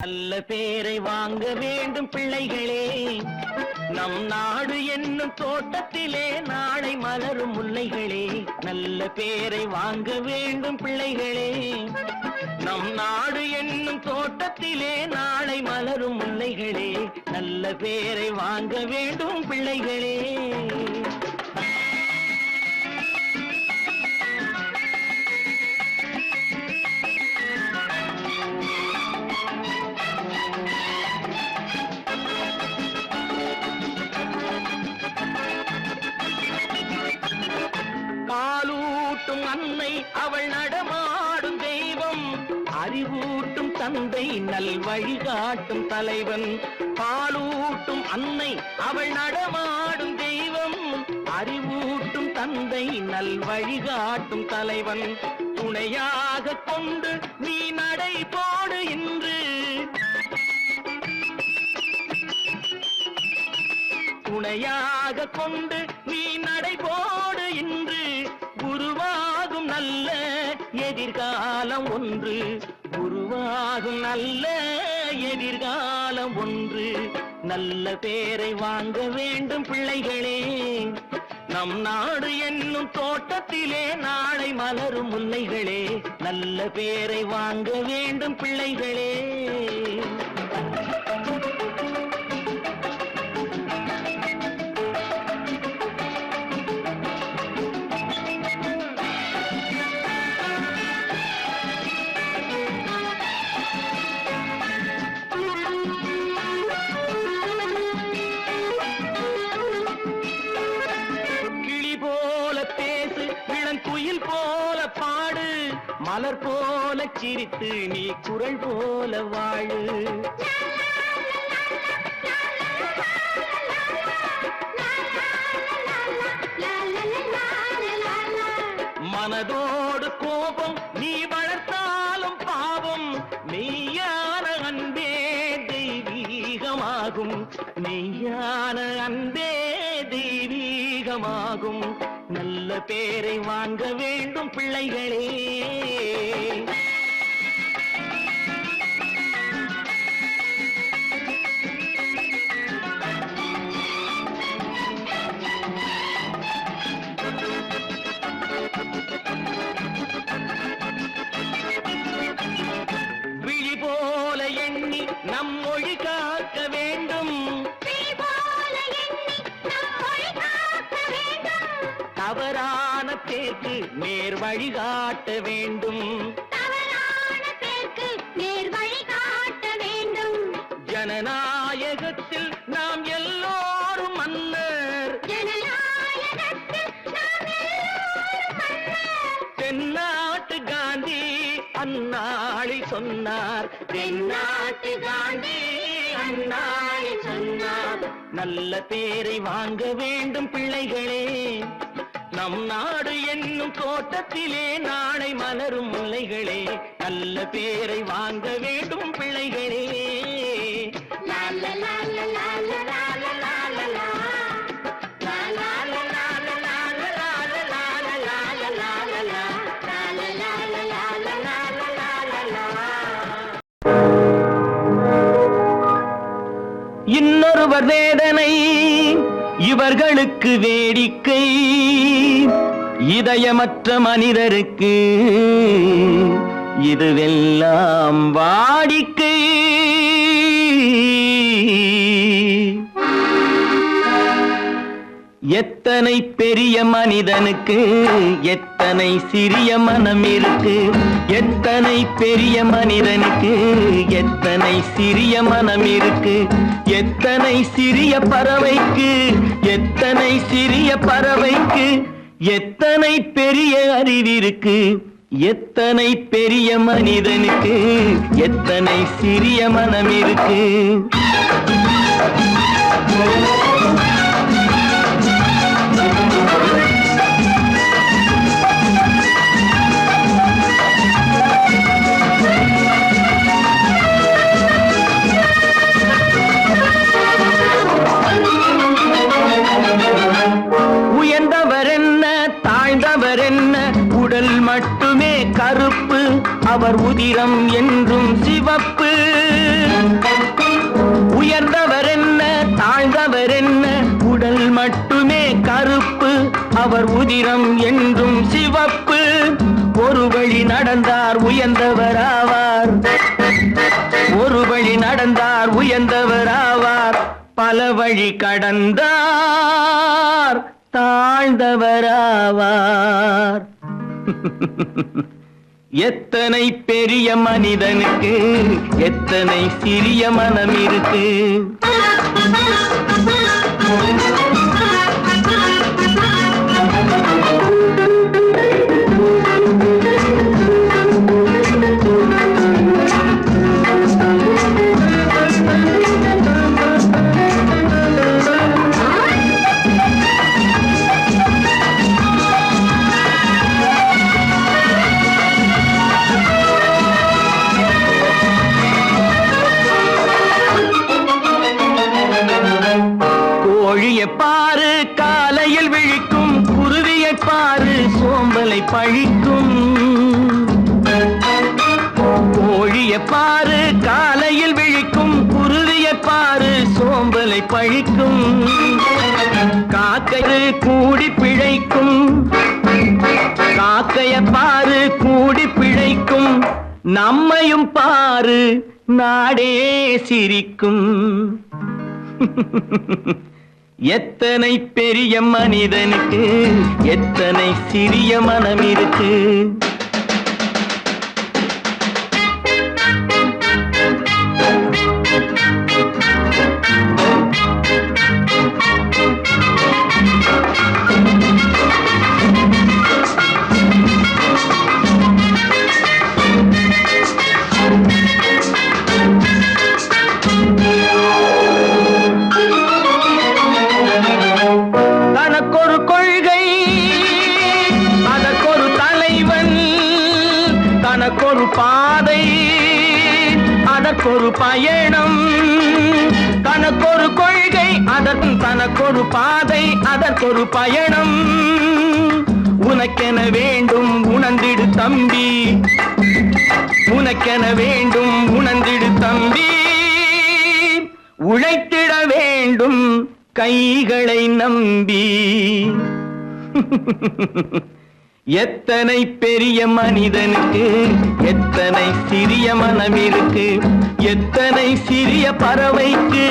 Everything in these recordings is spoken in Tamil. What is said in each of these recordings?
நல்ல பேரை வாங்க வேண்டும் பிள்ளைகளே, நம் நாடு என்னும் தோட்டத்திலே நாளை மலரும் முல்லைகளே. நல்ல பேரை வாங்க வேண்டும் பிள்ளைகளே, நம் நாடு என்னும் தோட்டத்திலே நாளை மலரும் முல்லைகளே. நல்ல பேரை வாங்க வேண்டும் பிள்ளைகளே. பாலூட்டும் அன்னை அவள் நடமாடும் தெய்வம், அறிவூட்டும் தந்தை நல் வழிகாட்டும் தலைவன். பாலூட்டும் அன்னை அவள் நடமாடும் தெய்வம், அறிவூட்டும் தந்தை நல் வழிகாட்டும் தலைவன். துணையாக கொண்டு நீ நடை போடு இன்று, துணையாக கொண்டு நீ நடை போடு இன்று. உருவாகும் நல்ல எதிர்காலம் ஒன்று, உருவாகும் நல்ல எதிர்காலம் ஒன்று. நல்ல பேரை வாங்க வேண்டும் பிள்ளைகளே, நம் நாடு என்னும் தோட்டத்திலே நாளை மலரும் முல்லைகளே. நல்ல பேரை வாங்க வேண்டும் பிள்ளைகளே. குயில் போல பாடு, மலர் போல சிரித்து நீ குரல் போல வாழு. மனதோடு கோபம் நீ வளர்த்தாலும் பாவம், மெய்யான அன்பே தெய்வீகமாகும், மெய்யான அன்பே தெய்வீகமாகும். நல்ல பேரை வாங்க வேண்டும் பிள்ளைகளே. விழி போல எண்ணி நம் மொழி காக்க வேண்டும், தவறான பேருக்கு நேர் வழிகாட்ட வேண்டும், ஜனநாயகத்தில் நாம் எல்லோரும் மன்னர், தென்னாட்டு காந்தி அந்நாளில் சொன்னார், தென்னாட்டு காந்தி அந்நாளில் சொன்னார். நல்ல பேரை வாங்க வேண்டும் பிள்ளைகளே, நம் நாடு என்னும் தோட்டத்திலே நாளை மலரும் முல்லைகளே. நல்ல பேரை வாங்க வேண்டும் பிள்ளைகளே. இன்னொருவர் வேதனை இவர்களுக்கு வேடிக்கை, இதயமற்ற மனிதருக்கு இதுவெல்லாம் வாடிக்கை. எத்தனை பெரிய மனிதனுக்கு எத்தனை சிறிய மனம் இருக்கு, எத்தனை பெரிய மனிதனுக்கு எத்தனை சிறிய மனம் இருக்கு. எத்தனை சிறிய பறவைக்கு எத்தனை சிறிய பறவைக்கு எத்தனை பெரிய அறிவிருக்கு, எத்தனை பெரிய மனிதனுக்கு எத்தனை சிறிய மனம் இருக்கு. உயர்ந்தவர் என்ன தாழ்ந்தவர் என்ன, உடல் மட்டுமே கருப்பு, அவர் உதிரம் என்றும் சிவப்பு. அவர் உதிரம் என்றும் சிவப்பு. ஒரு வழி நடந்தார் உயர்ந்தவராவார், ஒரு வழி நடந்தார் உயர்ந்தவராவார். பல வழி கடந்தார் தாழ்ந்தவராவார். எத்தனை பெரிய மனிதனுக்கு எத்தனை சிறிய மனம் இருக்கு. பாரு காலையில் விழிக்கும், குருவியை பாரு சோம்பலை பழிக்கும். கோழியை பாரு காலையில் விழிக்கும், குருவியை பாரு சோம்பலை பழிக்கும். காக்கை கூடி பிழைக்கும், காக்கைய பாரு கூடி பிழைக்கும். நம்மையும் பாரு நாடே சிரிக்கும். எத்தனை பெரிய மனிதனுக்கு எத்தனை சிறிய மனம் இருக்கு. தனக்கொரு பாதை அதற்கொரு பயணம், தனக்கொரு கொள்கை அதற்கு தனக்கொரு பாதை அதற்கொரு பயணம். உனக்கென வேண்டும் உணர்ந்திடு தம்பி, உனக்கென வேண்டும் உணர்ந்திடு தம்பி. உழைத்திட வேண்டும் கைகளை நம்பி. எத்தனை பெரிய மனிதனுக்கு எத்தனை சிறிய மனம் இருக்கு. எத்தனை சிறிய பறவைக்கு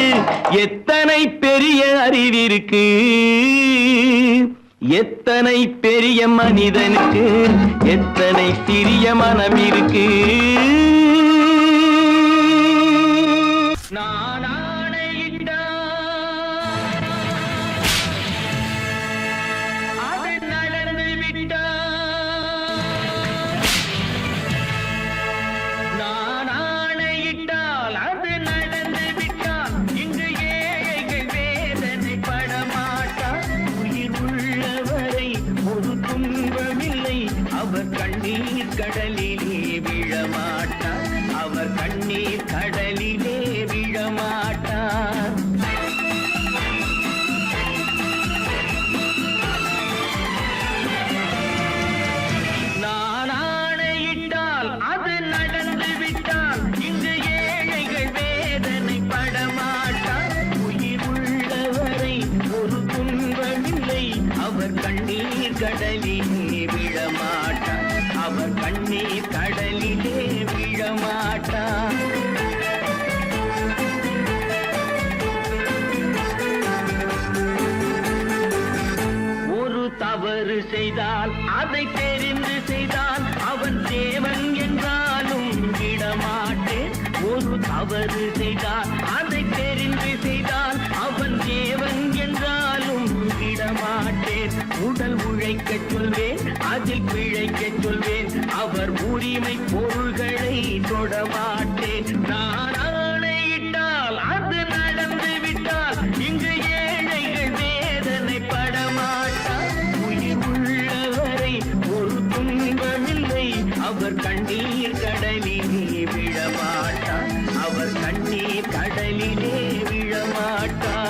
எத்தனை பெரிய அறிவிருக்கு. எத்தனை பெரிய மனிதனுக்கு எத்தனை சிறிய மனம் இருக்கு. அவர் கண்ணீர் கடலிலே விழமாட்டார், அவர் கண்ணீர் கடலிலே விழமாட்டார். நான் ஆணையிட்டால் அது நடந்து விட்டால் இங்கு ஏழைகள் வேதனை படமாட்டார். உயிர் உள்ளவரை ஒரு துன்பமில்லை, அவர் கண்ணீர் கடலிலே விழமாட்டார், அவர் கண்ணீர் கடலிலே விழமாட்டார். ஒரு தவறு செய்தால் அதை தெரிந்து செய்தால் அவன் தேவன் என்றாலும் விடமாட்டேன். ஒரு தவறு செய்தால் அதை தெரிந்து செய்தால் அவன் தேவன் என்றாலும் விடமாட்டேன். உடல் உழைக்க சொல்வேன், அதில் பிழைக்க சொல்வேன், அவர் உரிமை பொருள்களை தொடமாட்டேன். நான் ஆணையிட்டால் அது நடந்து விட்டால் இங்கு ஏழைகள் வேதனை படமாட்டார். உயிர் உள்ளவரை ஒரு துன்பமில்லை, அவர் கண்ணீர் கடலிலே விழமாட்டார், அவர் கண்ணீர் கடலிலே விழமாட்டார்.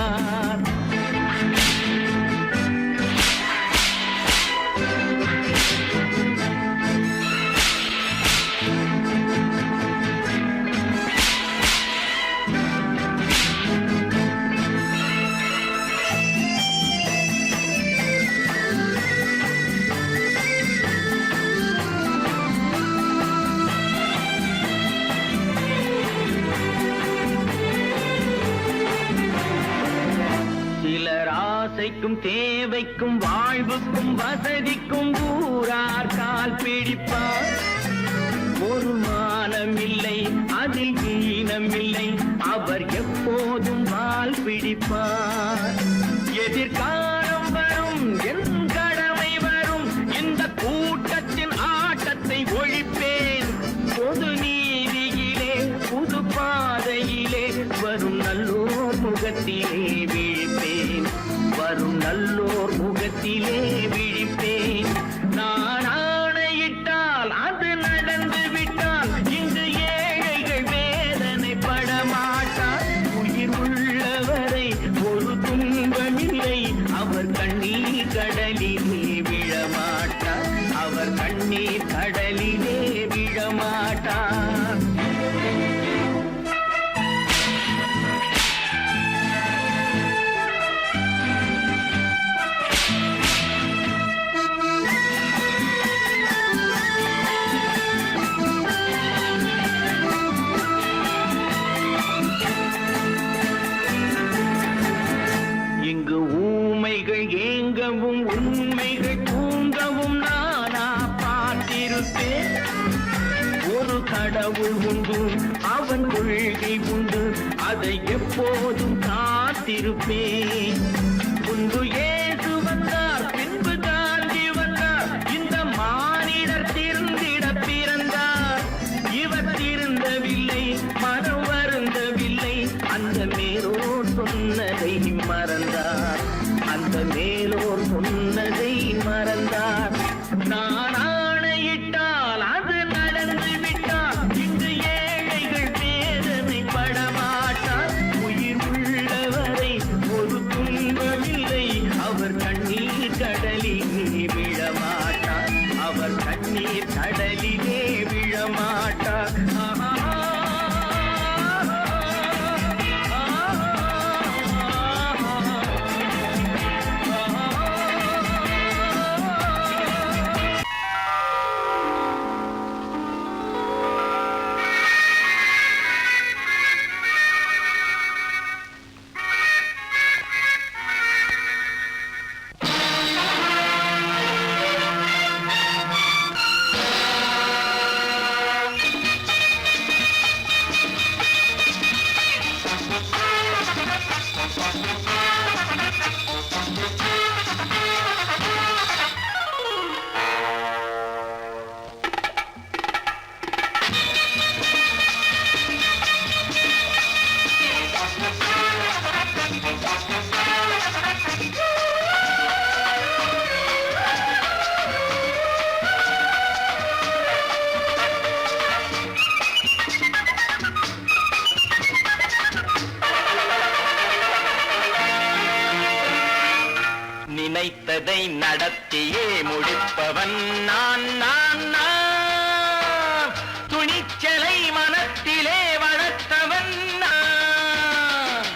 ஏழைக்கும் தேவைக்கும் வாழ்வுக்கும் வசதிக்கும் ஊரார் கால் பிடிப்பார். ஒரு மானம் இல்லை, அதில் ஈனம் இல்லை, அவர் எப்போதும் வால் பிடிப்பார். எதிர்காலம் வரும், என் கடமை வரும், இந்த கூட்டத்தின் ஆட்டத்தை ஒழிப்பேன். பொது நீதியிலே புது பாதையிலே வரும் நல்லோர் முகத்திலே விழிப்பேன். வரும் நல்லோர் முகத்திலே விழிப்பேன். நான் ஆணையிட்டால் அது நடந்து விட்டால் இங்கு ஏழைகள் வேதனைப்பட மாட்டார். உயிர் உள்ளவரை ஒரு துன்பமில்லை, அவர் கண்ணீர் கடலிலே விழமாட்டார். அவர் கண்ணீர் கடலிலே விழமாட்டார். இங்கு ஊமைகள் ஏங்கவும் உண்மைகள் தூங்கவும் நானா பார்த்திருப்பேன். ஒரு கடவுள் உண்டு, அவன் கொள்கை உண்டு, அதை எப்போதும் காத்திருப்பேன். முன்பு இயேசு வந்தார், பின்பு காந்தி வந்தார், இந்த மானிடர் திருந்திட பிறந்தார். இவர் திருந்தவில்லை, மனம் வருந்தவில்லை, அந்த மேலோர் சொன்னதை மறந்தார். அந்த மேலோர் சொன்னதை மறந்தார். நான் ஆணையிட்டால் அது நடந்து விட்டால் இங்கு ஏழைகள் வேதனைப்பட மாட்டார். உயிர் உள்ளவரை ஒரு துன்பமில்லை, அவர் கண்ணீர் கடலிலே விழமாட்டார். அவர் கண்ணீர் கடலிலே விழமாட்டார். நினைத்ததை நடத்தியே முடிப்பவன் நான் நான் நான். துணிச்சலை மனத்திலே வளர்த்தவன் நான்.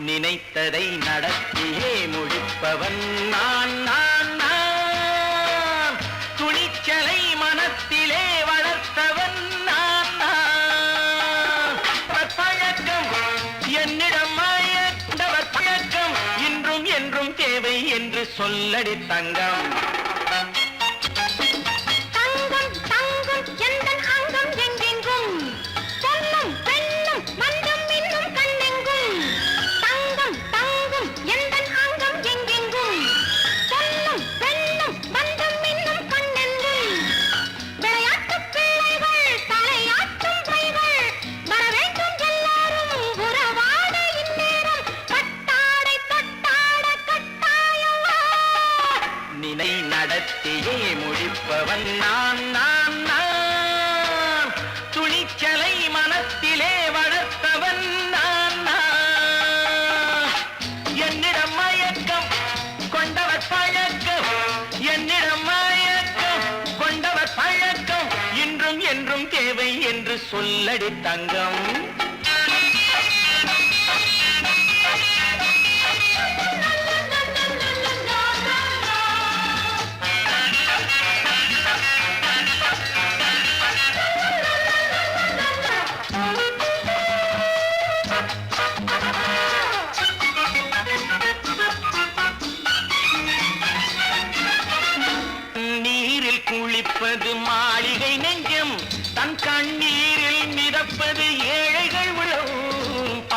நினைத்ததை நடத்தியே முடிப்பவன் நான் நான் நான். துணிச்சலை மனத்திலே வளர்த்தவன் நான் நான். பழக்கம் என்னிடம் மாயந்தவர் பழக்கம் இன்றும் என்றும் தேவை என்று சொல்லடி தங்கம். தங்கம் தங்கம் எந்தன் அங்கம் எங்கெங்கும், பொன்னும் பெண்ணும் மன்றம் இன்னும் கண்ணெங்கும். தங்கம் தங்கம் எந்தன் அங்கம் எங்கெங்கும், பொன்னும் பெண்ணும் மன்றம் இன்னும் கண்ணெங்கும். விளையாட்டு பிள்ளைகள் தலையாட்டும் பைகள், வர வேண்டும் எல்லாரும் உறவாட இந்நேரம். கட்டாடை தொட்டாட கட்டாயவா. நினை நடத்தியே முடிப்பவன் நான் நான் நான். துணிச்சலை மனத்திலே வளர்த்தவன் நான் நான். என்னிடம் மயக்கம் கொண்டவர் பழக்கம், என்னிடம் மயக்கம் கொண்டவர் பழக்கம் இன்றும் என்றும் தேவை என்று சொல்லடி தங்கம்.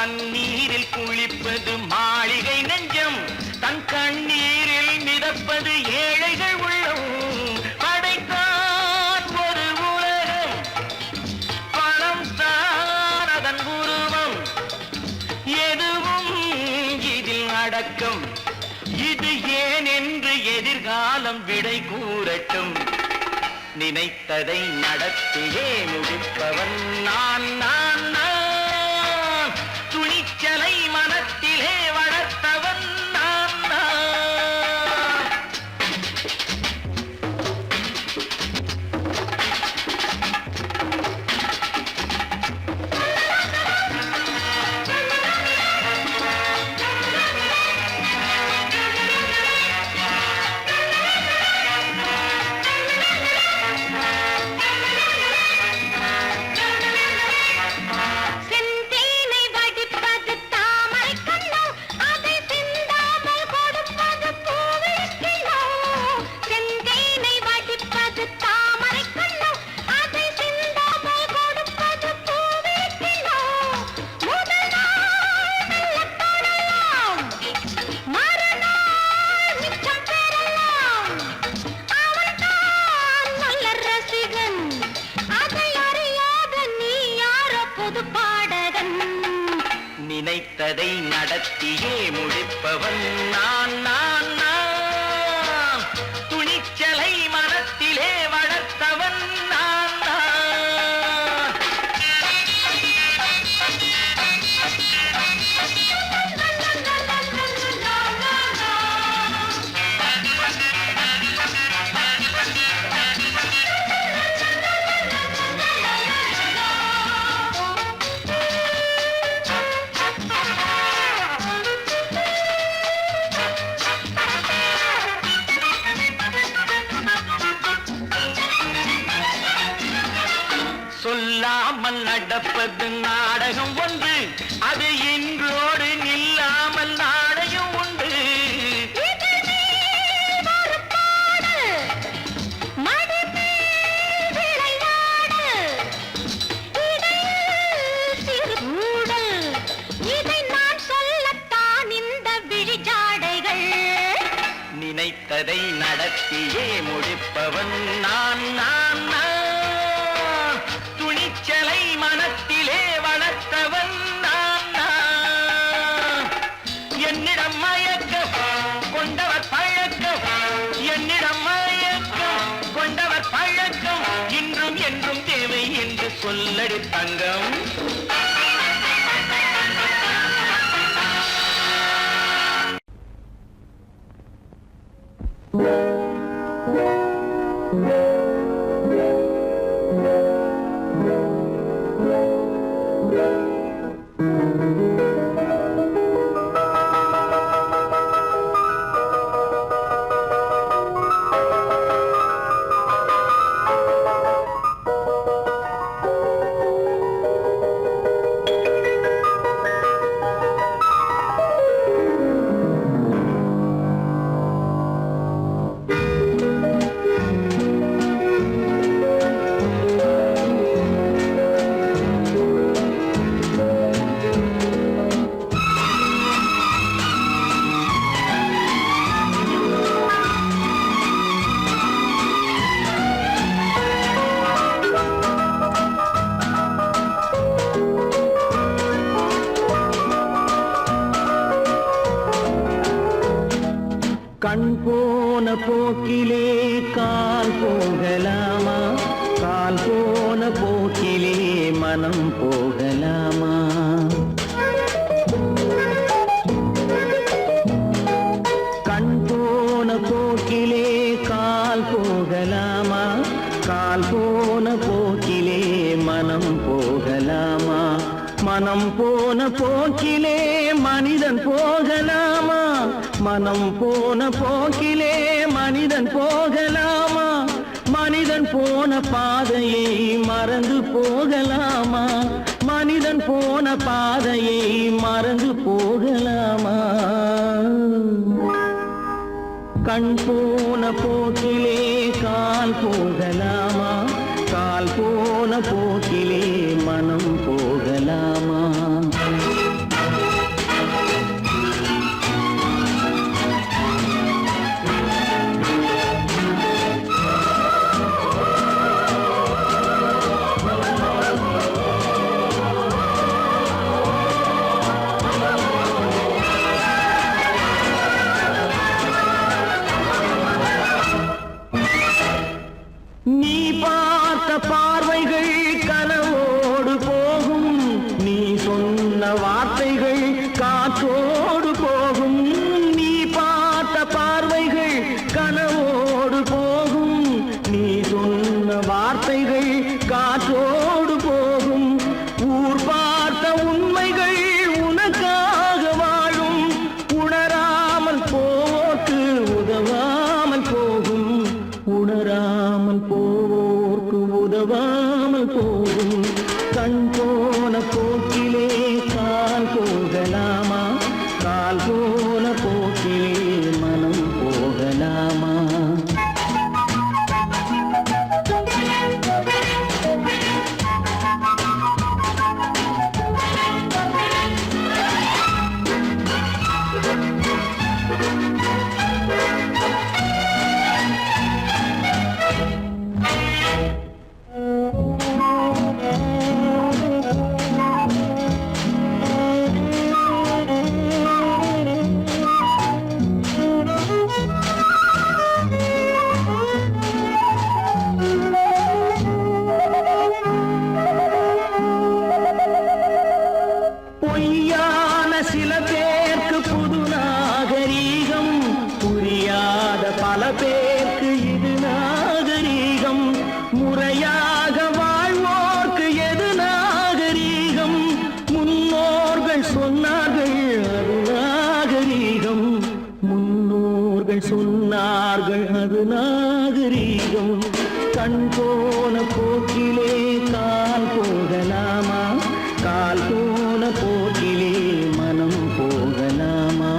பன்னீரில் குளிப்பது மாளிகை நெஞ்சம், தன் கண்ணீரில் மிதப்பது ஏழைகள் உள்ளம். படைத்தான் ஒரு உலகம், பணம் தான் அதன் உருவம், எதுவும் இதில் அடக்கம். இது ஏன் என்று எதிர்காலம் விடை கூறட்டும். நினைத்ததை நடத்தியே முடிப்பவன் நான் நான் நான். துணிச்சலை மனத்திலே வளர்த்தவன் நான் நான். செந்தேனை வடிப்பது தாமரை கண்ணோ, அதை சிந்தாமல் கொடுப்பது பூவிழிக்கிழோ. செந்தேனை வடிப்பது தாமரை கண்ணோ, அதை சிந்தாமல் கொடுப்பது பூவிழிக்கிழோ. முதல் நாள் மெல்லத் தொடலாம், மறுநாள் மிச்சம் பெறலாம். அவன்தான் நல்ல ரசிகன், அதை அறியாத நீ யாரோ புது பாடகன். நினைத்ததை நடத்தியே முடிப்பவன் நான் நான் நான். துணிச்சலை மனத்திலே வளர்த்தவன் நான் நான். சொல்லாமல் நடப்பது நாடகம் ஒன்று, அது இன்றோடு நில்லாமல் நாடகம் உண்டு. இதழ் மேல் ஒரு பாடு, மடி மேல் விளையாடு, இடையில் சிறு ஊடல், இதை நான் சொல்லத்தான் இந்த விழிஜாடைகள். நினைத்ததை நடத்தியே முடிப்பவன் நான் நான் நான். துணிச்சலை மனத்திலே வளர்த்தவன் நான் நான். என்னிடம் மயக்கம் கொண்டவர் பழக்கம், என்னிடம் மயக்கம் கொண்டவர் பழக்கம், இன்றும் என்றும் தேவை என்று சொல்லடி தங்கம். கண் போன போக்கிலே கால் போகலாமா, கால் போன போக்கிலே மனம் போகலாமா. கண் போன போக்கிலே கால் போகலாமா, கால் போன போக்கிலே மனம் போகலாமா. மனம் போன போக்கிலே மனிதன் போகலாமா, மனம் போன போக்கிலே மனிதன் போகலாமா. மனிதன் போன பாதையை மறந்து போகலாமா, மனிதன் போன பாதையை மறந்து போகலாமா. கண் போன போக்கிலே கால் போகலாமா, கால் போன போக்கிலே மனம் போகலாமா. பார்வைகள் காற்றோடு போகும், நீ பார்த்த பார்வைகள் கனவோடு போகும், நீ சொன்ன வார்த்தைகள் காற்றோடு போகும், ஊர் பார்த்த உண்மைகள் உனக்காக வாழும், உணராமல் போக்கு உதவாமல் போகும், உணராமல் போக்கு உதவாமல் போகும். கண் போன போக்கிலே கால் போகலாமா, கால் போன போக்கிலே மனம் போகலாமா? பொய்யான சில பேருக்கு புது நாகரீகம், புரியாத பல பேருக்கு இது நாகரீகம், முறையாக வாழ்வோர்க்கு எது நாகரீகம், முன்னோர்கள் சொன்னார்கள் அது நாகரீகம், முன்னோர்கள் சொன்னார்கள் அது நாகரீகம். கண் போன போக்கிலே கால் போகலாமா, கால் போன போக்கிலே மனம் போகலாமா?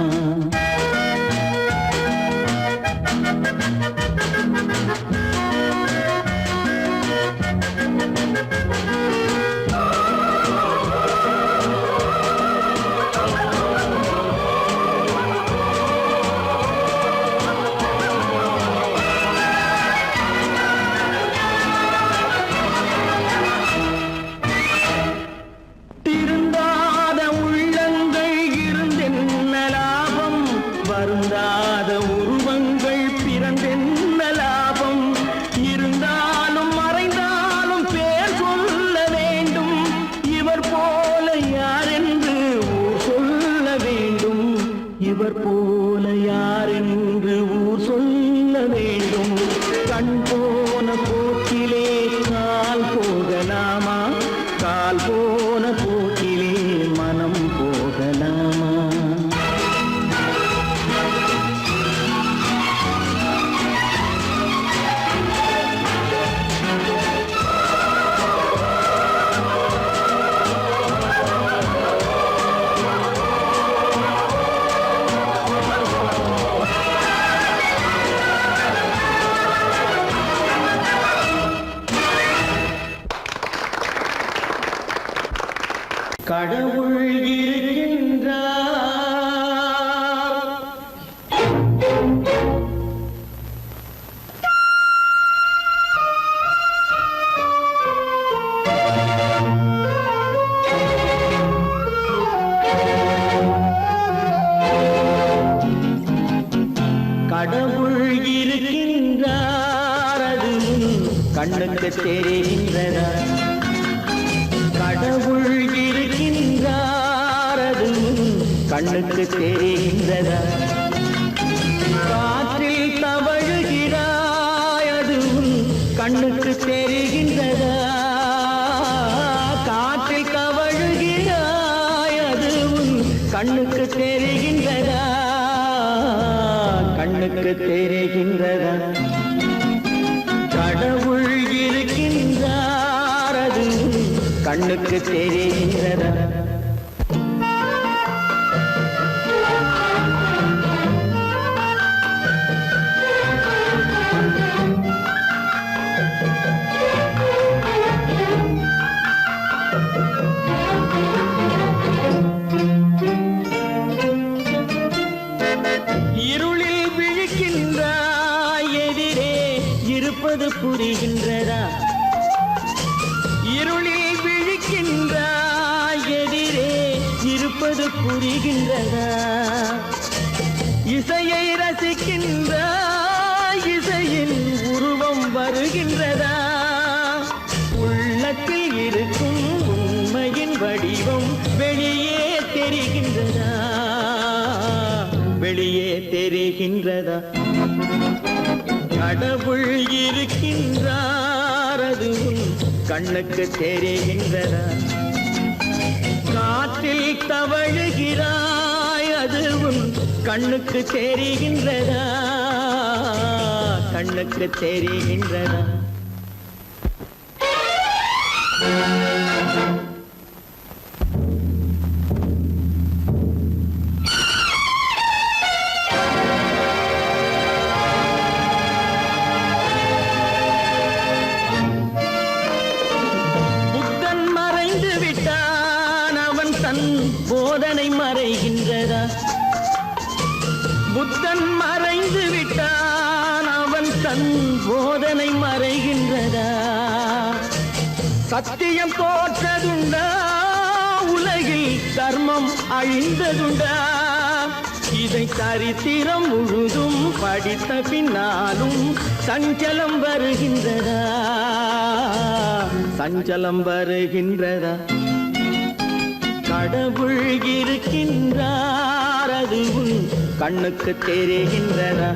திருந்தாத உள்ளங்கள் இருந்தென்ன லாபம், வருந்தாத உருவங்கள் பிறந்தென்ன லாபம், இருந்தாலும் மறைந்தாலும் பேர் சொல்ல வேண்டும், இவர் போல யாரென்று ஊர் சொல்ல வேண்டும், இவர் போல யாரென்று ஊர் சொல்ல வேண்டும். கண் போன போக்கிலே கால் போகலாமா, கால் போன போக்கிலே மனம் போகலாமா? கடவுள் இருக்கின்றார், கடவுள் இருக்கின்றார், அது கண்ணுக்கு தெரிகின்றதா? கடவுள் இருக்கின்றார், அது கண்ணுக்கு தெரிகின்றதா? காற்றில் தவழுகிறாய், அது கண்ணுக்கு தெரிகின்றதா? காற்றில் தவழுகிறாய், அது கண்ணுக்கு தெரிகின்றதா? கண்ணுக்கு தெரிகின்றதா? கடவுள் இருக்கின்றார், அது கண்ணுக்கு தெரிகின்றதா? இருளில் விழிக்கின்றாய், எதிரே இருப்பது புரிகின்றதா? இருளில் விழிக்கின்றாய், எதிரே இருப்பது புரிகின்றதா? இசையை ரசிக்கின்றாய், இசையின் உருவம் வருகின்றதா? உள்ளத்தில் இருக்கும் உண்மையின் வடிவம் வெளியே தெரிகின்றதா? தெரிகின்றதா? கடவுள் இருக்கின்றார் அது உன் கண்ணுக்கு தெரிகின்றதா? காற்றில் தவழுகிறாய் அது உன் கண்ணுக்கு தெரிகின்றதா? கண்ணுக்கு தெரிகின்றதா? புத்தன் மறைந்து விட்டான் அவன் தன் போதனை மறைகின்றதா? புத்தன் மறைந்து விட்டான் அவன் தன் போதனை மறைகின்றதா? சத்தியம் தோற்றதுண்டா? உலகில் தர்மம் அழிந்ததுண்டா? இதை சரித்திரம் முழுதும் படித்த பின்னாலும் சஞ்சலம் வருகின்றதா? சஞ்சலம் வருகின்றதா? கடவுள் இருக்கின்றார் அது உன் கண்ணுக்கு தெரிகின்றதா?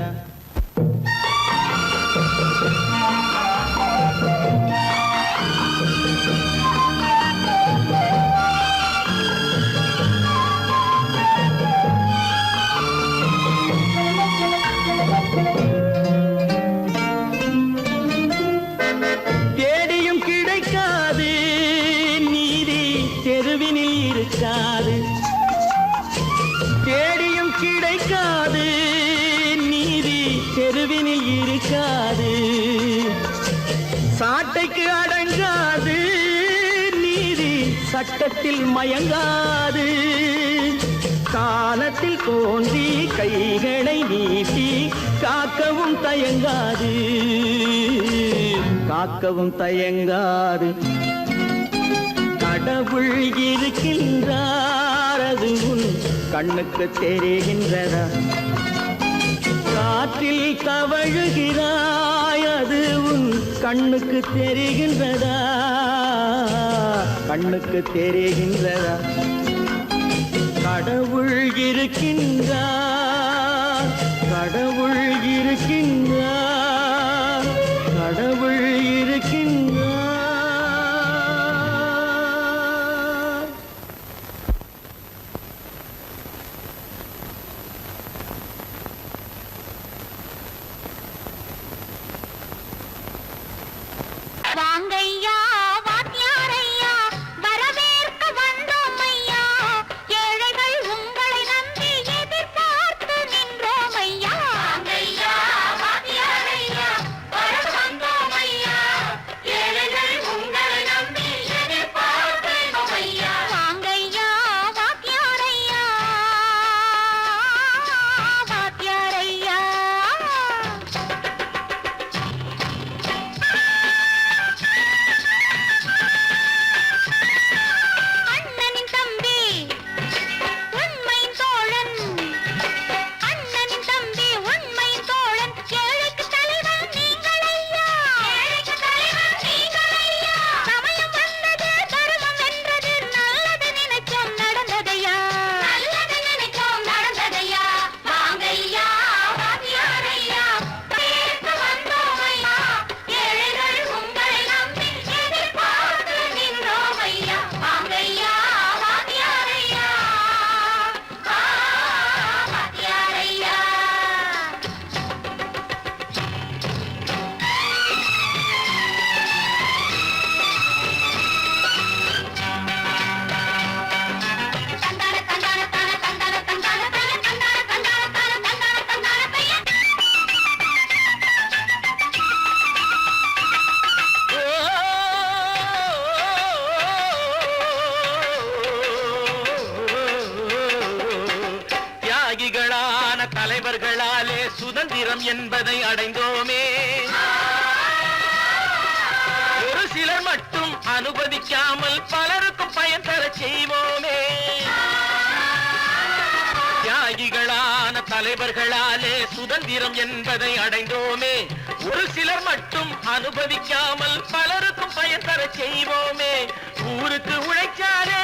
தேடியும் கிடைக்காது நீதி தெருவினில் இருக்காது. தேடியும் கிடைக்காது நீதி தெருவினில் இருக்காது. சாட்டைக்கு அடங்காது நீதி சட்டத்தில் மயங்காது. காலத்தில் தோன்றி கைகளை நீட்டி காக்கவும் தயங்காது. காக்கவும் தயங்காது. கடவுள் இருக்கின்றார் அது உன் கண்ணுக்கு தெரிகின்றதா? காற்றில் தவழுகிறாய் அது உன் கண்ணுக்கு தெரிகின்றதா? கண்ணுக்கு தெரிகின்றதா? கடவுள் இருக்கின்றார். கடவுள் இருக்கின்றார். கடவுள் இருக்கின்றார். வாங்கையா வாத்தியாரையா வரவேற்க வந்தோம் ஐயா. ஏழைகள் உங்களை நம்பி எதிர்பார்த்து நின்றோம் ஐயா. வாங்கையா வாத்தியாரையா வர வந்தோம் ஐயா. ஏழைகள் உங்களை நம்பி எதிர்பார்த்து நின்றோம் ஐயா. வாங்கையா வாத்தியாரையா வாத்தியாரையா. அண்ணனின் தம்பி உண்மையின் தோழன். அண்ணனின் தம்பி உண்மையின் தோழன். ஏழைக்கு தலைவன் நீங்கள் ஐயா. ஏழைக்கு தலைவன் நீங்கள் ஐயா. சமயம் வந்தது தர்மம் வென்றது. நல்லது நினைச்சோம் நடந்ததையா. நல்லது நினைச்சோம் நடந்ததையா. வாங்கையா வாத்தியாரையா கேட்க வந்தோம் ஐயா. ஏழைகள் உங்களை நம்பி எதிர்பார்த்து நின்றோம் ஐயா. வாங்கையா வாத்தியாரையா வாத்தியாரையா. தந்தான தந்தான தான தந்தான தந்தான தான தந்தான தந்தான தான தந்தான தந்தான பையன். தியாகிகளான தலைவர்களாலே சுதந்திரம் என்பதை அடைந்தோமே. ஒரு சிலர் மட்டும் அனுமதிக்காமல் பலருக்கும் பயன் தர செய்வோமே. தியாகிகளான தலைவர்களாலே சுதந்திரம் என்பதை அடைந்தோமே. ஒரு சிலர் மட்டும் அனுபவிக்காமல் பலருக்கும் பயன் தர செய்வோமே. ஊருக்கு உழைச்சாலே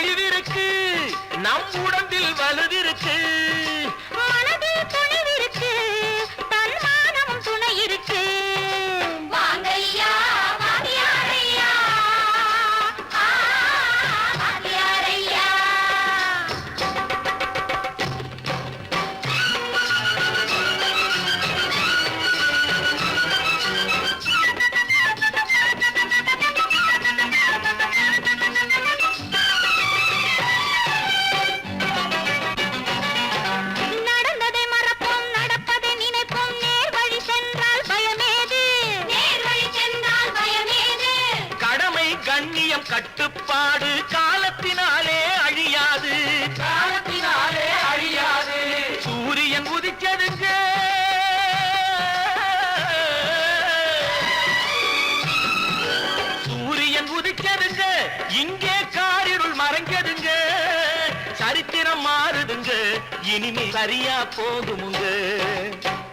தெளிவிருக்கு நம் உடம்பில் வலுவிருக்கு மனதில் துணிவிருக்கு தன்மானமும் துணை இருக்கு வாங்கையா வாங்கியாரையா வாங்கியாரையா நடந்ததை மறப்போம் நடப்பதை நினைப்போம் நேர் வழி சென்றால் பயமேது நேர் வழி சென்றால் பயமேது கடமை கண்ணியம் கட்டுப்பாடு காலத்தினாலே அழியாது காலத்தினாலே அழியாது சூரியன் உதிச்சதுங்க சூரியன் உதிச்சதுங்க இங்கே காரிருள் மறைஞ்சதுங்க சரித்திரம் மாறுதுங்க இனிமே சரியா போகுமுங்க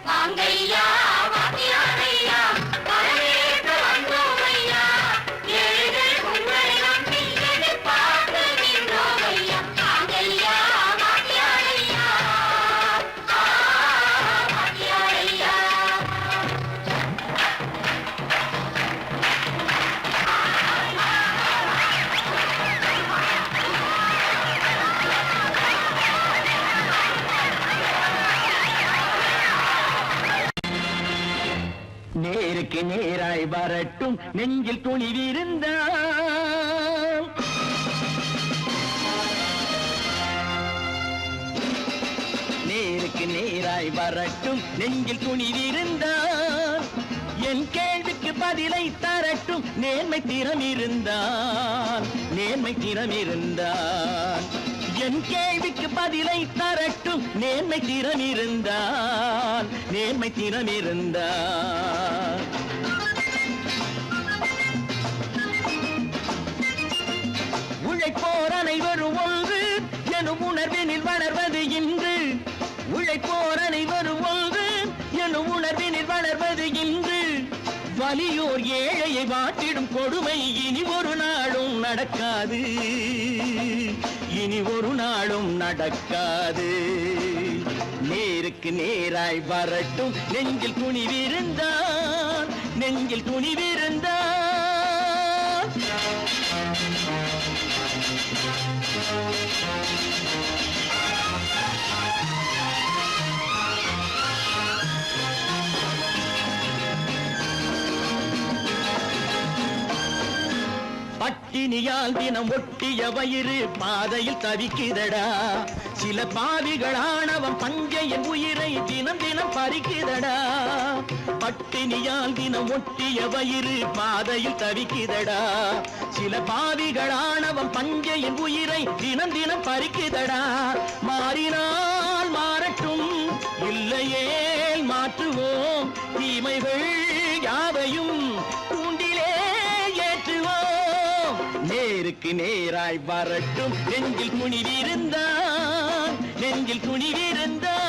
வாங்கையா வாங்கியாரையா வரவேற்க வந்தோமையா ஏழைகள் உங்களை நம்பி எதிர்பார்த்து நின்றோமையா வாங்கையா வாங்கியாரையா வாங்கியாரையா நேருக்கு நேராய் வரட்டும் நெஞ்சில் துணிவிருந்தால் நேருக்கு நேராய் வரட்டும் நெஞ்சில் துணிவிருந்தால் என் கேள்விக்கு பதிலை தரட்டும் நேர்மை திறம் இருந்தால் நேர்மை திறம் இருந்தால் என் கேள்விக்கு பதிலை தரட்டும் நேர்மை திறம் இருந்தால் நேர்மை திறம் இருந்தால் உழைப்போர் அனைவரும் ஒன்று எனும் உணர்வினில் வளர்வது இன்று உழைப்போர் அனைவரும் ஒன்று எனும் உணர்வினில் வளர்வது இன்று வலியோர் ஏழையை வாட்டிடும் கொடுமை இனி ஒரு நாளும் நடக்காது இனி ஒரு நாளும் நடக்காது நேருக்கு நேராய் வரட்டும் நெஞ்சில் துணிவிருந்தால் நெஞ்சில் துணிவிருந்தால் பட்டினியால் தினம் ஒட்டிய வயிறு பாதையில் தவிக்குதடா சில பாவிகள் ஆணவம் பஞ்சையின் உயிரை தினம் தினம் பறிக்குதடா பட்டினியால் தினம் ஒட்டிய வயிறு பாதையில் தவிக்குதடா சில பாவிகள் ஆணவம் பஞ்சையின் உயிரை தினம் தினம் பறிக்குதடா மாறினால் மாறட்டும் இல்லையே மாற்றுவோம் தீமைகள் யாவையும் தூண்டிலே ஏற்றுவோம் நேருக்கு நேராய் வரட்டும் நெஞ்சில் துணிவிருந்தால் நெஞ்சில் துணிவிருந்தால்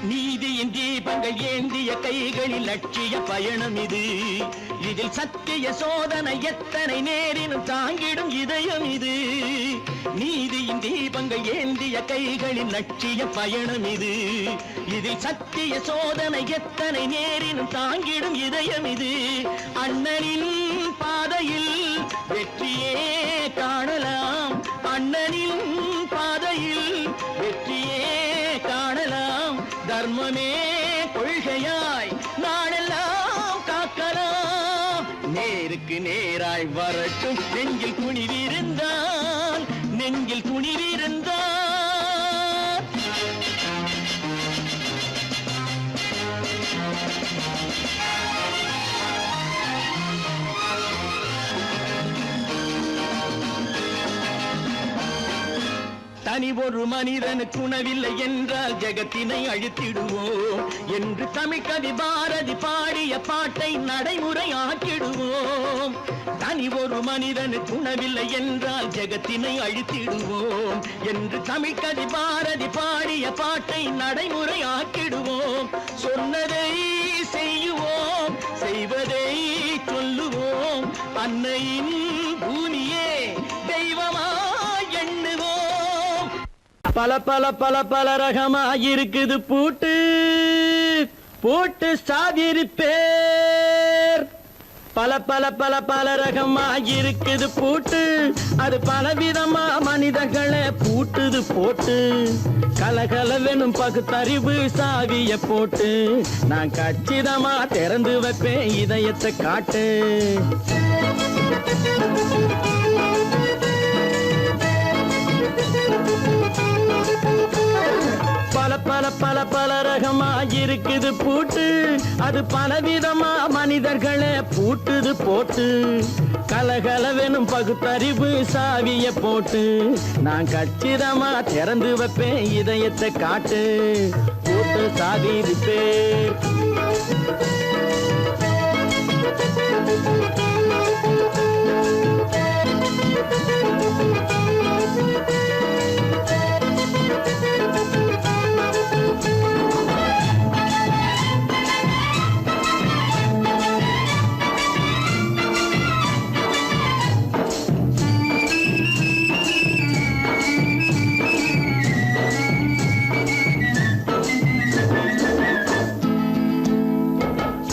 நீதியின் தீபங்கள் ஏந்திய கைகளில் லட்சிய பயணம் இது இதில் சத்திய சோதனை எத்தனை நேரினும் தாங்கிடும் இதயம் இது நீதியின் தீபங்கள் ஏந்திய கைகளில் லட்சிய பயணம் இது இதில் சத்திய சோதனை எத்தனை நேரினும் தாங்கிடும் இதயம் இது அண்ணனின் பாதையில் வெற்றியே காணலாம் அண்ணனின் பாதையில் வெற்றியே காணலாம் தர்மமே கொள்கையாய் நாடெல்லாம் காக்கலாம் நேருக்கு நேராய் வரட்டும் நெஞ்சில் துணிவிருந்தால் நெஞ்சில் துணிவிருந்தால் தனி ஒரு மனிதனுக்கு உணவில்லை என்றால் ஜெகத்தினை அழித்திடுவோம் என்று தமிழ்கவி பாரதி பாடிய பாட்டை நடைமுறையாக்கிடுவோம். தனி ஒரு மனிதனுக்கு உணவில்லை என்றால் ஜெகத்தினை அழித்திடுவோம் என்று தமிழ்கவி பாரதி பாடிய பாட்டை நடைமுறையாக்கிடுவோம். சொன்னதை செய்யுவோம், செய்வதை சொல்லுவோம், அன்னையின் பூமியே தெய்வமா எண்ணுவோம். பல பல பல பல ரகமாயிருக்குது பூட்டு பூட்டு சாதிருப்பேர். பல பல பல பல ரகமாயிருக்குது பூட்டு, அது பலவிதமா மனிதர்களை பூட்டுது போட்டு. கலகலவெனும் பகுத்தறிவு சாவிய போட்டு நான் கச்சிதமா திறந்து வைப்பேன் இதயத்தை காட்டு. பல பல பல பல ரகமாயிருக்குது பூட்டு, அது பலவிதமா மனிதர்களை பூட்டுது போட்டு. கலகலவெனும் பகுத்தறிவு சாவிய போட்டு நான் கச்சிதமா திறந்து வைப்பேன் இதயத்தை காட்டு. பூட்டு சாதிருப்பேர்.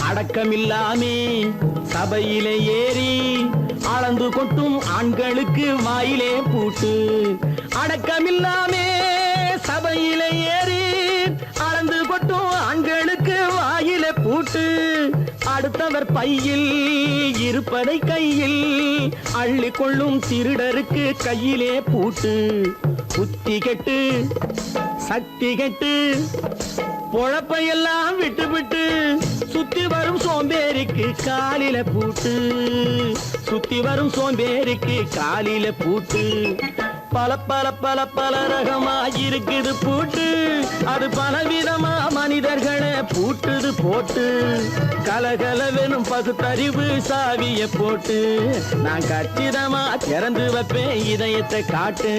அடக்கமில்லாமே சபையிலே ஏறி அளந்து கொட்டும் ஆண்களுக்கு வாயிலே பூட்டு. அடக்கமில்லாமே சபையிலே ஏறி அளந்து கொட்டும் ஆண்களுக்கு வாயிலே பூட்டு. அடுத்தவர் பையில் இருப்பதை கையில் அள்ளி கொள்ளும் திருடருக்கு கையிலே பூட்டு. புத்தி கெட்டு சக்தி கெட்டு பொழப்பையெல்லாம் விட்டு விட்டு சுத்தி வரும் சோம்பேறிக்கு காலில பூட்டு. சுத்தி வரும் சோம்பேறிக்கு காலில பூட்டு. பல பல பல பல ரகமாயிருக்குது பூட்டு, அது பலவிதமா மனிதர்களை பூட்டுது போட்டு. கலகலவெனும் பகுத்தறிவு சாவிய போட்டு நான் கச்சிதமா திறந்து வைப்பேன் இதயத்தை காட்டு.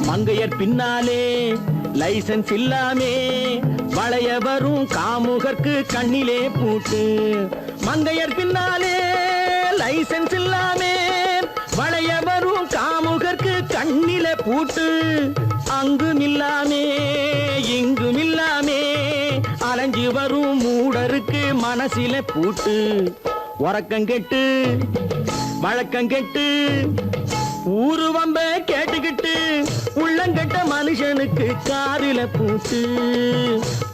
மங்கையர் பின்னாலே லைசன்ஸ் இல்லாமே வளைய வரும் காமுகர்க்கு கண்ணிலே பூட்டு. மங்கையர் பின்னாலே லைசன்ஸ் இல்லாமே வளைய வரும் காமுகர்க்கு கண்ணிலே பூட்டு. அங்கும் இல்லாமே இங்கும் இல்லாமே அலைஞ்சு வரும் மூடருக்கு மனசிலே பூட்டு. உறக்கங்கெட்டு வழக்கங்கெட்டு ஊரு வம்ப கேட்டுக்கிட்டு உள்ளங்கட்ட மனுஷனுக்கு காதில பூட்டு.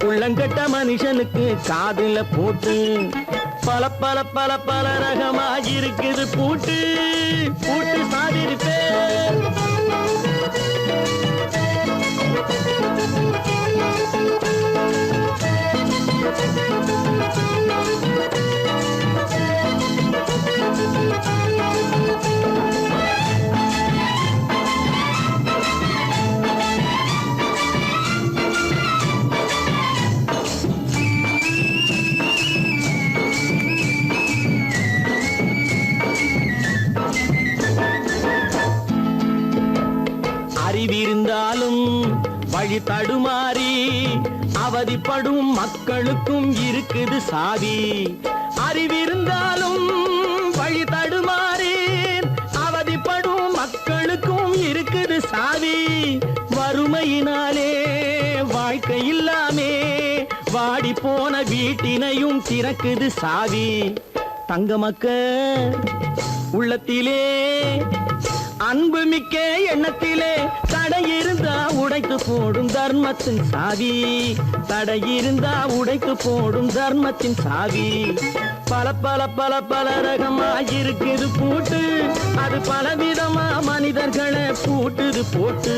உள்ளங்கட்ட மனுஷனுக்கு காதில பூட்டு. பல பல பல பல ரகமாயிருக்குது பூட்டு பூட்டு சாதிருப்பேர். அறிவிருந்தாலும் வழி தடுமாறி அவதிப்படும் மக்களுக்கும் இருக்குது சாவி. அறிவிருந்தாலும் வழி தடுமாறி அவதிப்படும் மக்களுக்கும் இருக்குது சாவி. வறுமையினாலே வாழ்க்கை இல்லாமே வாடி போன வீட்டினையும் திறக்குது சாவி. தங்க மக்க உள்ளத்திலே அன்பு மிக்க எண்ணத்திலே தடை இருந்தா உடைத்து போடும் தர்மத்தின் சாவி, தடை இருந்தா உடைத்து போடும் தர்மத்தின் சாவி. பல பல பல பல ரகமாயிருக்குது பூட்டு, அது பலவிதமா மனிதர்களை பூட்டுது போட்டு.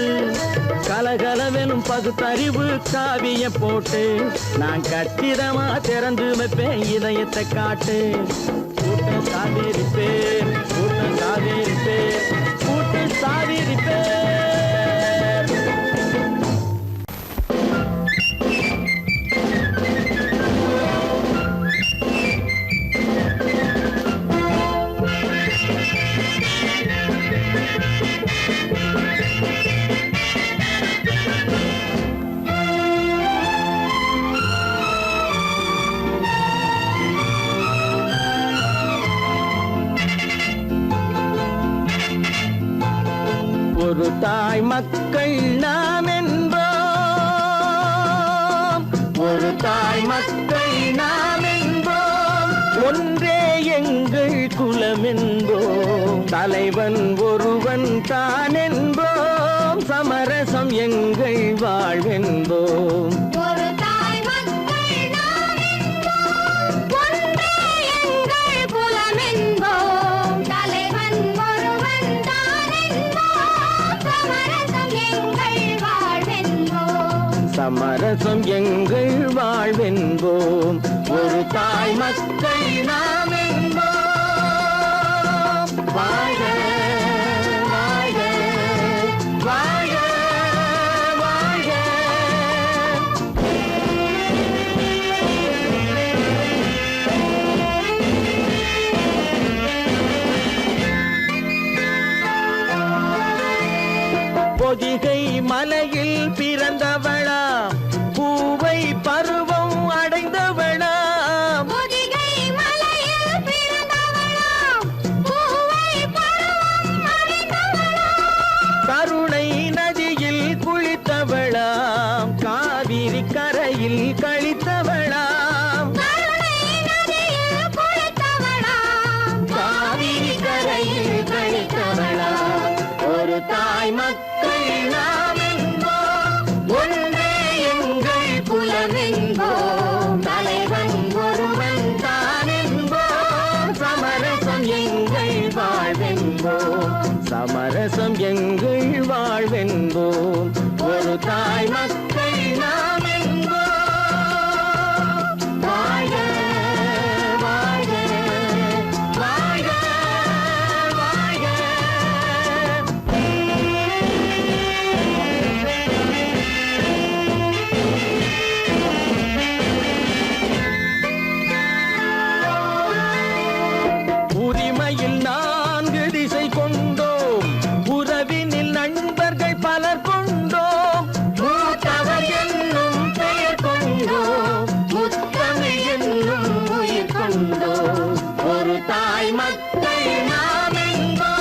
கலகலவெனும் பகுத்தறிவு காவிய போட்டு, நான் கச்சிதமா திறந்து வைப்பேன் இதயத்தை காட்டு. கூட்டம் சாதிருப்பேன், கூட்டம் சாதிருப்பேன், கூட்டம் சாதிருப்பேன். ஒரு தாய் மக்கள் நாம் என்போம், ஒரு தாய் மக்கள் நாம் என்போம், ஒன்றே எங்கள் குலம் என்போம், தலைவன் ஒருவன் தான் என்போம், சமரசம் எங்கள் வாழ்வென்போம். சமரசம் எங்கள் வாழ்வென்போம், ஒரு தாய் மக்கள் நாம் என்போம். வாழ்க வாழ்க வாழ்க வாழ்க. பொதிகை மலையில் பிறந்தவளா, பூவை பருவம் அடைந்தவளா, பொதிகை மலையில் பிறந்தவளா, பூவை பருவம் அடைந்தவளா, கருணை நதியில் குளித்தவளா, காவிரி கரையில் கழித்தவளா, கருணை நதியில் குளித்தவளா, காவிரி கரையில் கழித்தவளா. ஒரு தாய் மக்கள் நாம் என்போம், ஒன்றே எங்கள் குலம் என்போம், தலைவன் ஒருவன் தான் என்போம், சமரசம் எங்கள் வாழ்வென்போம், சமரசம் எங்கள் வாழ்வென்போம், ஒரு தாய் மக்கள் நாம் என்போம். வாழ்க வாழ்க வாழ்க வாழ்க. உரிமையில் 4 திசை கொண்டோம், உறவினில் நண்பர்கள் பலர் கொண்டோம், மூத்தவர் என்னும் பெயர் கொண்டோம், முத்தமிழ் என்னும் உயிர் கொண்டோம், ஒரு தாய் மக்கள் நாம் என்போம்.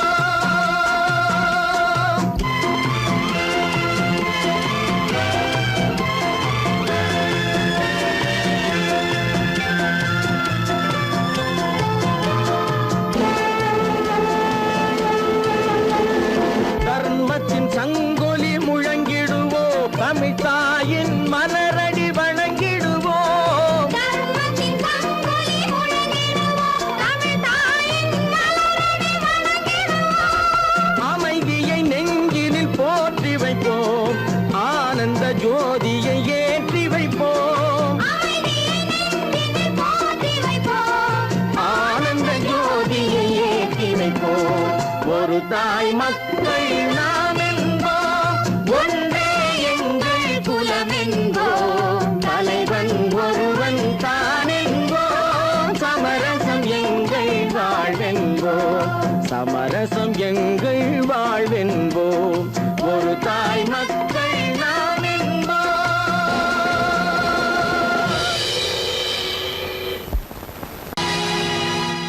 தர்மத்தின் சங்கொலி முழங்கிடுவோம், தமிழ் தாயின் மலரடி வணங்கிடுவோம், தர்மத்தின் சங்கொலி முழங்கிடுவோம், தமிழ் தாயின் மலரடி வணங்கிடுவோம், அமைதியை நெஞ்சினில் போற்றி வைப்போம், ஆனந்த ஜோதியை ஏற்றி வைப்போம், அமைதியை நெஞ்சினில் போற்றி வைப்போம், ஆனந்த ஜோதியை ஏற்றி வைப்போம், ஒரு தாய் மக்கள் நாம் என்போம், ஒன்றே எங்கள் குலம் என்போம், தலைவன் ஒருவன் தான் என்போம், சமரசம் எங்கள் வாழ்வென்போம், சமரசம் எங்கள் வாழ்வென்போம், ஒரு தாய் மக்கள் நாம் என்போம்.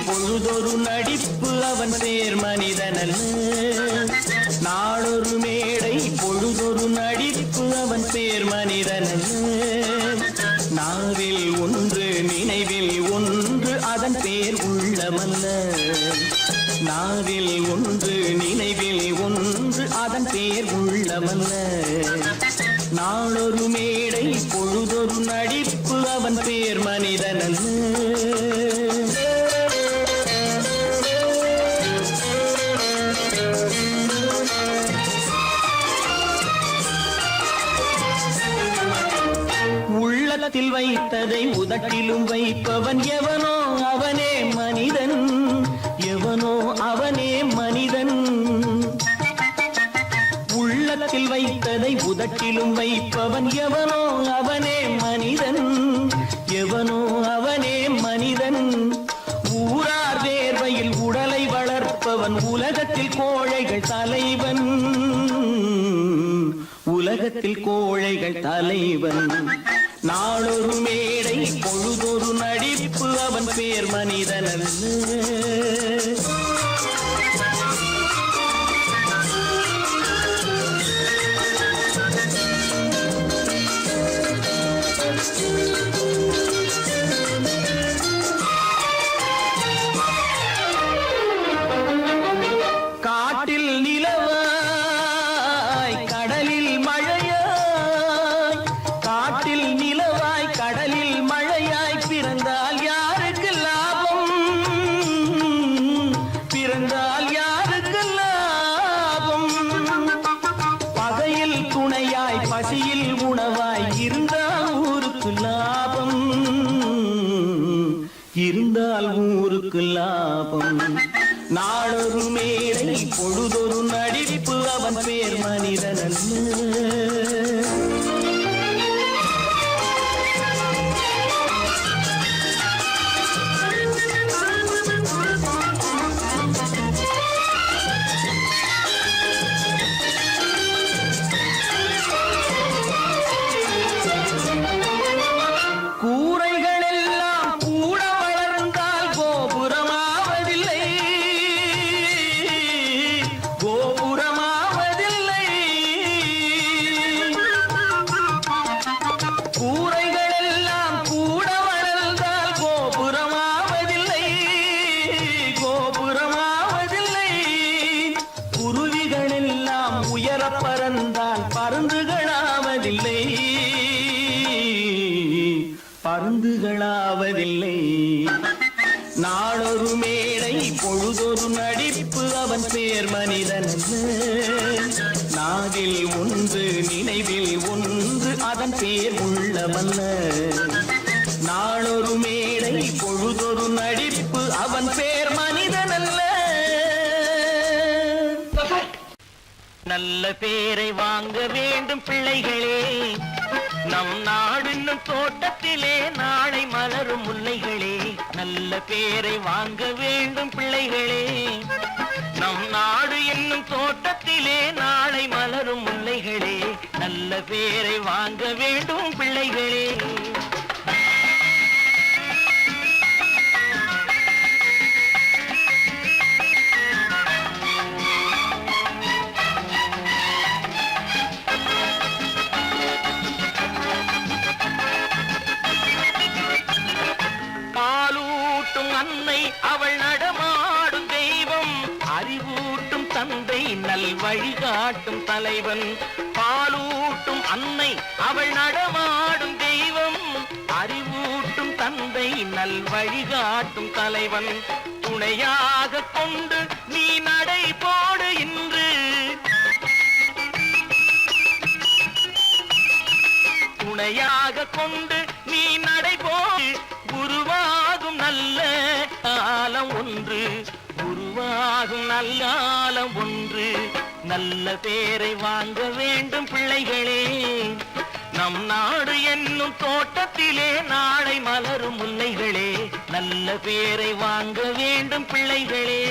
பொழுதொரு நடிப்பு அவன் பேர் மனிதனல்ல, நாளொரு மேடை பொழுதொரு நடிப்பு அவன் பேர் மனிதனல்ல, நாவில் ஒன்று நினைவில் ஒன்று அதன் பேர் உள்ளமல்ல, நான் நாவில் ஒன்று நினைவில் ஒன்று அதன் பேர் உள்ளமல்ல. நாளொரு மேடை பொழுதொரு நடிப்பு அவன் பேர் மனிதனல்ல. உள்ளத்தில் வைத்ததை உதட்டிலும் வைப்பவன் எவனோ அவனே மனிதன், எவனோ அவனே மனிதன். உள்ளத்தில் வைத்ததை உதட்டிலும் வைப்பவன் எவனோ அவனே மனிதன், எவனோ அவனே மனிதன். ஊரார் வேர்வையில் உடலை வளர்ப்பவன் உலகத்தில் கோழைகள் தலைவன், உலகத்தில் கோழைகள் தலைவன். நாளொரு மேடை பொழுதொரு நடிப்பு அவன் பேர் மனிதனல்ல. காட்டில் நிலவாய் கடலில் மழையாய், காட்டில் நிலவாய் கடலில் மழையாய் பிறந்தால் யாருக்கு லாபம், பிறந்தால் யாருக்கு லாபம். பகையில் துணையாய் பசியில் உணவாய் இருந்தால் ஊருக்கு லாபம், இருந்தால் ஊருக்கு லாபம். நாளொரு மேடை பொழுதொரு நடிப்பு அவன் பேர் மனிதனல்ல. கூரைகள் எல்லாம் கூட வளர்ந்தால் கோபுரமாவதில்லை, கோபுரமாவதில்லை. கூரைகள் எல்லாம் கூட வளர்ந்தால் கோபுரமாவதில்லை, கோபுரமாவதில்லை. குருவிகள் எல்லாம் உயர பறந்தால் பருந்துகளாவதில்லை, பருந்துகளாவதில்லை. நாளொரு மேடை பொழுதொரு நடிப்பு அவன் பேர் மனிதனல்ல. நாவில் ஒன்று நினைவில் ஒன்று அதன் பேர் உள்ளமல்ல. நாளொரு மேடை பொழுதொரு நடிப்பு அவன் பேர் மனிதனல்ல. நல்ல பேரை வாங்க வேண்டும் பிள்ளைகளே, நம் நாடு என்னும் தோட்டத்திலே நாளை மலரும் முல்லைகளே. நல்ல பேரை வாங்க வேண்டும் பிள்ளைகளே, நம் நாடு என்னும் தோட்டத்திலே நாளை மலரும் முல்லைகளே. நல்ல பேரை வாங்க வேண்டும் பிள்ளைகளே. அன்னை அவள் நடமாடும் தெய்வம், அறிவூட்டும் தந்தை நல் வழிகாட்டும் தலைவன். பாலூட்டும் அன்னை அவள் நடமாடும் தெய்வம், அறிவூட்டும் தந்தை நல் வழிகாட்டும் தலைவன். துணையாக கொண்டு நீ நடை போடு இன்று, துணையாக கொண்டு நீ நடை போடு. உருவாகும் நல்ல காலம் ஒன்று, உருவாகும் நல்ல காலம் ஒன்று. நல்ல பேரை வாங்க வேண்டும் பிள்ளைகளே, நம் நாடு என்னும் தோட்டத்திலே நாளை மலரும் முல்லைகளே. நல்ல பேரை வாங்க வேண்டும் பிள்ளைகளே.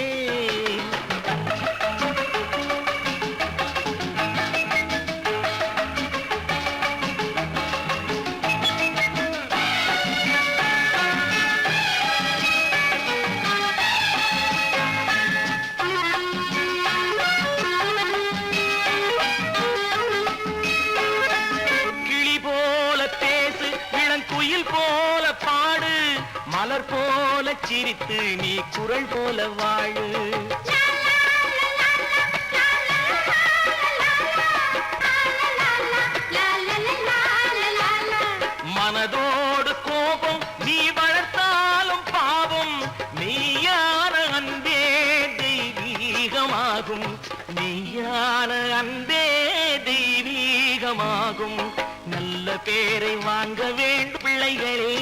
குயில் போல பாடு, மலர் போல சிரித்து நீ குரல் போல வாழு. சொர்க்கமாகும் மெய்யான அன்பே தெய்வீகமாகும் நல்ல பேரை வாங்க வேண்டும் பிள்ளைகளே.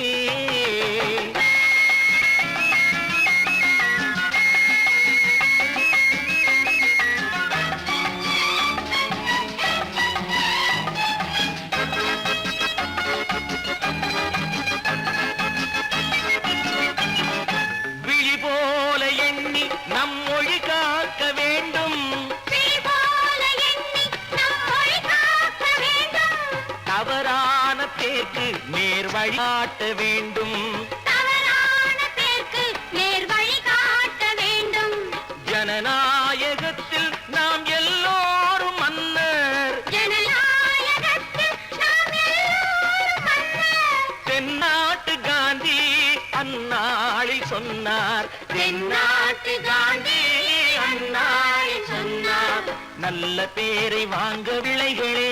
விழி போல எண்ணி நம் மொழி காக்க வேண்டும், தவறான பேருக்கு நேர் வழிகாட்ட வேண்டும், ஜனநாயகத்தில் நாம் எல்லோரும் மன்னர், தென்னாட்டு காந்தி அந்நாளில் சொன்னார், தென்னாட்டு காந்தி அந்நாளில் சொன்னார். நல்ல பேரை வாங்க விளைகளே,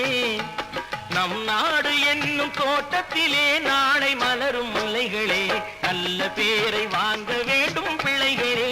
நம் நாடு என்னும் தோட்டத்திலே நாளை மலரும் முல்லைகளே, நல்ல பேரை வாங்க வேண்டும் பிள்ளைகளே.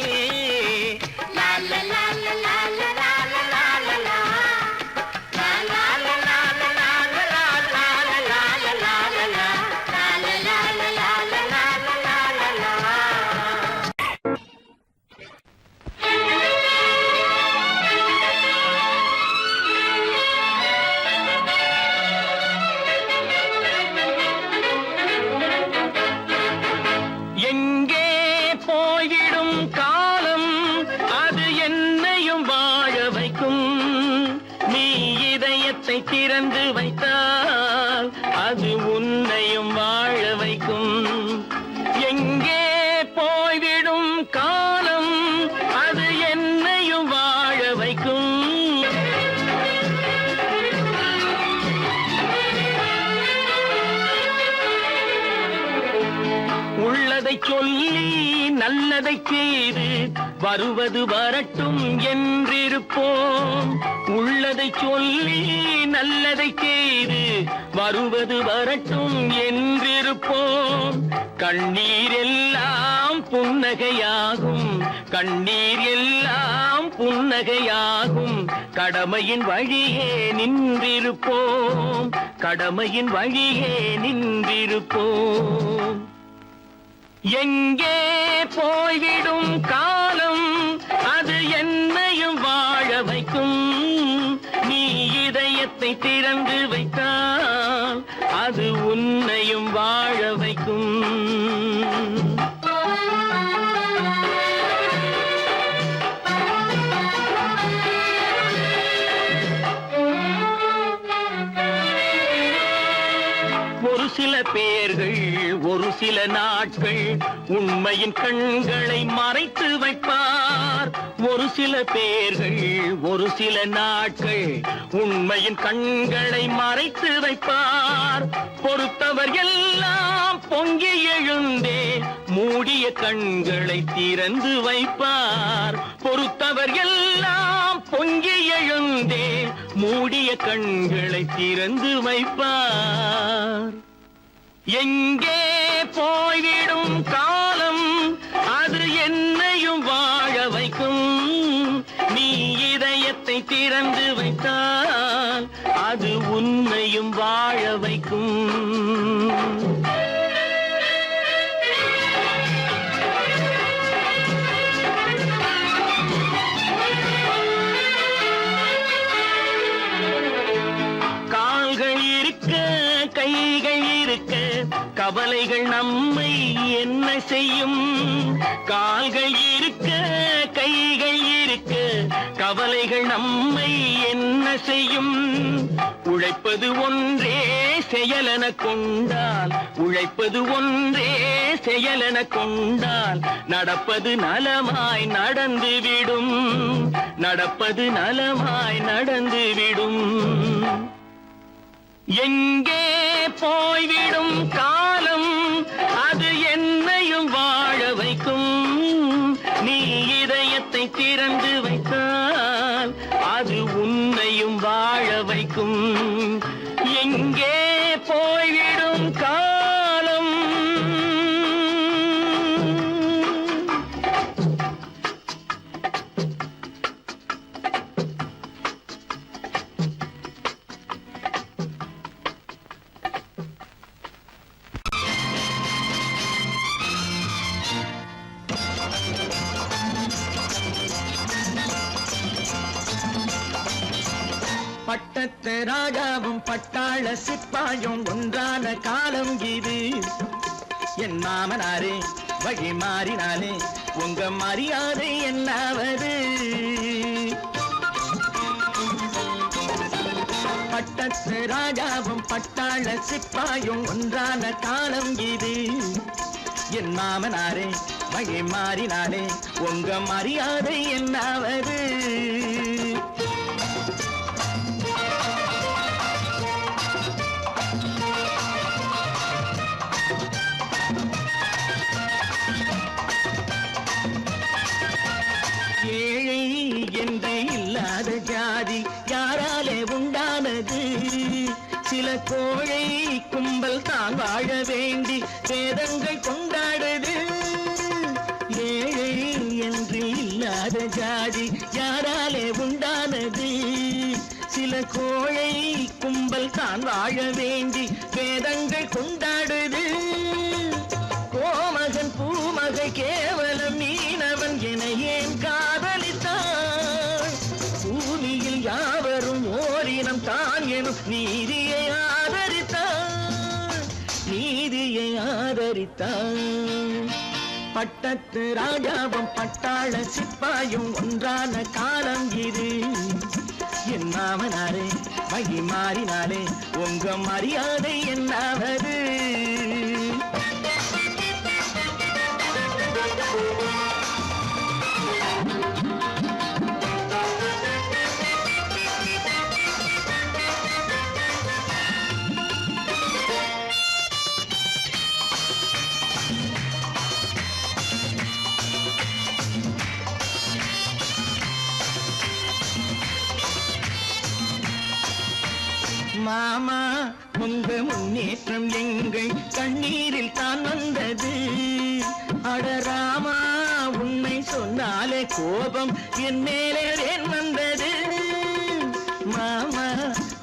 எங்கே போய்விடும் காலம் அது என்னையும் வாழ வைக்கும், நீ இதயத்தை திறந்து வைத்தால் அது உன்னையும் வாழ வைக்கும். எங்கே போய்விடும் காலம் அது என்னையும் வாழ வைக்கும். உள்ளதை சொல்லி நல்லதை செய்து வருவது வரட்டும் என்றிருப்போம், உள்ளதை சொல்லி நல்லதை செய்து வருவது வரட்டும் என்றிருப்போம். கண்ணீர் எல்லாம் புன்னகையாகும், கண்ணீர் எல்லாம் புன்னகையாகும், கடமையின் வழியே நின்றிருப்போம், கடமையின் வழியே நின்றிருப்போம். எங்கே போய்விடும் காலம் அது என்னையும் வாழ வைக்கும், நீ இதயத்தை திறந்து வைத்தால் அது உன்னையும் வாழ வைக்கும். ஒரு சில பேர்கள் ஒரு சில நாட்கள் உண்மையின் கண்களை மறைத்து வைப்பார், ஒரு சில பேர்கள் ஒரு சில நாட்கள் உண்மையின் கண்களை மறைத்து வைப்பார். பொறுத்தவர் எல்லாம் பொங்கி எழுந்தே மூடிய கண்களை திறந்து வைப்பார், பொறுத்தவர் எல்லாம் பொங்கி எழுந்தே மூடிய கண்களை திறந்து வைப்பார். எங்கே போய்விடும் காலம் அது என்னையும் வாழ வைக்கும், நீ இதயத்தை திறந்து வைத்தால் அது உன்னையும் வாழ வைக்கும். கால்கள் இருக்க கைகள் இருக்க கவலைகள் நம்மை என்ன செய்யும், கால்கள் இருக்க கைகள் இருக்க கவலைகள் நம்மை என்ன செய்யும். உழைப்பது ஒன்றே செயலென கொண்டால், உழைப்பது ஒன்றே செயலென கொண்டால் நடப்பது நலமாய் நடந்துவிடும், நடப்பது நலமாய் நடந்துவிடும். எங்கே போய்விடும் காலம் அது என்னையும் வாழ வைக்கும், நீ இதயத்தை திறந்து வைத்தால் அது உன்னையும் வாழ வைக்கும். எங்கே போய்விடும் காலம். பட்டத்து ராஜாவும் பட்டாள சிப்பாயும் ஒன்றான காலம் இது. என் மாமனாரே வழி மாறினாலே உங்க மரியாதை என்னாவது? பட்டத்து ராஜாவும் பட்டாள சிப்பாயும் ஒன்றான காலம் இது. என் மாமனாரே வழி மாறினாலே உங்க மரியாதை என்னாவது? ஏழை என்று இல்லாத ஜாதி யாராலே உண்டானது? சில கோழை கும்பல் தான் வாழ வேண்டி வேதங்கள் கொண்டாடுது. ஏழை என்று இல்லாத ஜாதி யாராலே உண்டானது? சில கோழை கும்பல் தான் வாழ வேண்டி வேதங்கள் கொண்டாடுது. கோமகன் பூமகை கேவலம் மீனவன் என ஏன் காதலித்தான்? பூமியில் யாவரும் ஓரினம் தான் எனும் நீதியை ஆதரித்தான், நீதியை ஆதரித்தான். பட்டத்து ராஜாவும் பட்டாள சிப்பாயும் ஒன்றான காலம் இது. என் மாமனாரே வழி மாறினாலே உங்க மரியாதை என்னாவது? மாமா உங்க முன்னேற்றம் எங்கள் கண்ணீரில் தான் வந்தது. அடராமா உண்மை சொன்னாலே கோபம் என் மேலே ஏன் வந்தது? மாமா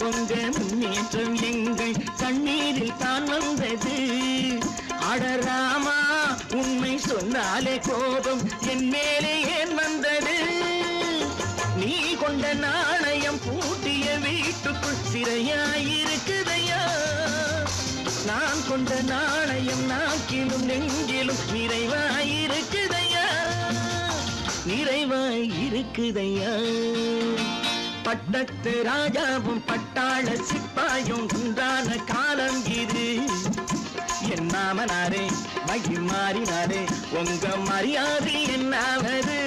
உங்க முன்னேற்றம் எங்கள் கண்ணீரில் தான் வந்தது. அடராமா உண்மை சொன்னாலே கோபம் என் மேலே ஏன் வந்தது? நீ கொண்ட நாணயம் பூட்டிய வீட்டுக்குள் சிறையாயிருக்குதையா? நான் கொண்ட நாணயம் நாக்கிலும் நெஞ்சிலும் நிறைவாயிருக்குதையா, நிறைவாயிருக்குதையா. பட்டத்து ராஜாவும் பட்டாள சிப்பாயும் ஒன்றான காலம் இது. என் மாமனாரே வழி மாறினாரே உங்க மரியாதை என்னாவது?